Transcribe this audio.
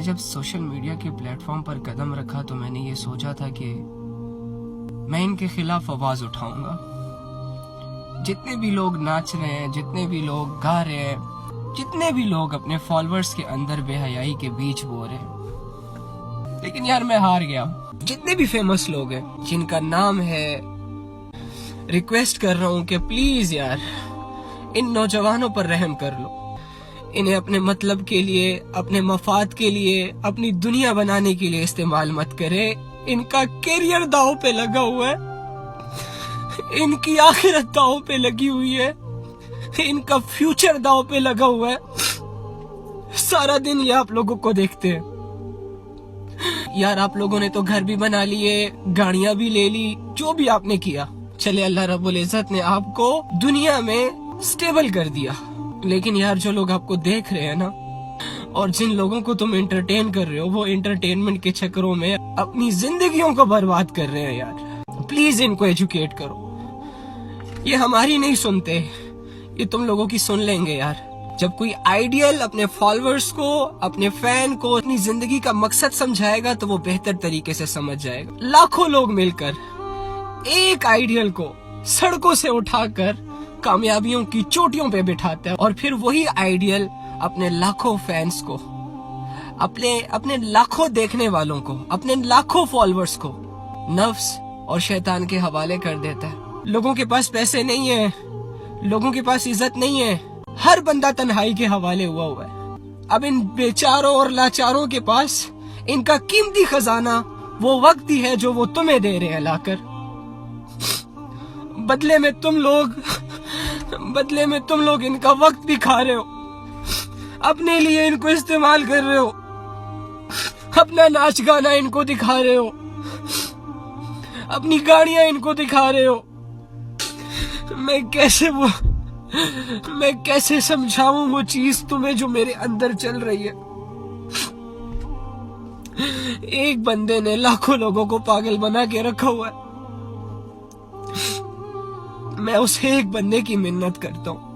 جب social media کے plate form پر قدم رکھا تو میں نے یہ سوچا تھا کہ میں ان کے خلاف آواز اٹھاؤں گا. جتنے بھی لوگ ناچ رہے ہیں، جتنے بھی لوگ گا رہے ہیں، جتنے بھی لوگ اپنے فالوورز کے اندر بے حیائی کے بیچ بو رہے ہیں، لیکن یار میں ہار گیا. جتنے بھی فیمس لوگ ہیں جن کا نام ہے، ریکویسٹ کر رہا ہوں کہ پلیز یار ان نوجوانوں پر رحم کر لو. انہیں اپنے مطلب کے لیے، اپنے مفاد کے لیے، اپنی دنیا بنانے کے لیے استعمال مت کرے. ان کا کیریئر داؤ پہ لگا ہوا ہے، ان کی آخرت داؤ پہ لگی ہوئی ہے، ان کا فیوچر داؤ پہ لگا ہوا ہے. سارا دن یہ آپ لوگوں کو دیکھتے ہیں. یار آپ لوگوں نے تو گھر بھی بنا لیے، گاڑیاں بھی لے لی، جو بھی آپ نے کیا، چلے اللہ رب العزت نے آپ کو دنیا میں سٹیبل کر دیا. لیکن یار جو لوگ آپ کو دیکھ رہے ہیں نا، اور جن لوگوں کو تم انٹرٹین کر رہے ہو، وہ انٹرٹینمنٹ کے چکروں میں اپنی زندگیوں کو برباد کر رہے ہیں. یار پلیز ان کو ایجوکیٹ کرو. یہ ہماری نہیں سنتے، یہ تم لوگوں کی سن لیں گے. یار جب کوئی آئیڈیل اپنے فالوورز کو، اپنے فین کو اپنی زندگی کا مقصد سمجھائے گا تو وہ بہتر طریقے سے سمجھ جائے گا. لاکھوں لوگ مل کر ایک آئیڈیل کو سڑکوں سے اٹھا کر کامیابیوں کی چوٹیوں پہ بٹھاتا ہے، اور پھر وہی آئیڈیل اپنے لاکھوں فینس کو، اپنے لاکھوں دیکھنے والوں کو، اپنے لاکھوں فالوورز کو نفس اور شیطان کے حوالے کر دیتا ہے. لوگوں کے پاس پیسے نہیں ہیں، لوگوں کے پاس عزت نہیں ہے، ہر بندہ تنہائی کے حوالے ہوا ہے. اب ان بیچاروں اور لاچاروں کے پاس ان کا قیمتی خزانہ وہ وقت ہی ہے جو وہ تمہیں دے رہے ہیں لا کر. بدلے میں تم لوگ ان کا وقت بھی کھا رہے ہو، اپنے لیے ان کو استعمال کر رہے ہو، اپنا ناچ گانا ان کو دکھا رہے ہو، اپنی گاڑیاں ان کو دکھا رہے ہو. میں کیسے سمجھاؤں وہ چیز تمہیں جو میرے اندر چل رہی ہے. ایک بندے نے لاکھوں لوگوں کو پاگل بنا کے رکھا ہوا ہے. میں اس ایک بندے کی منت کرتا ہوں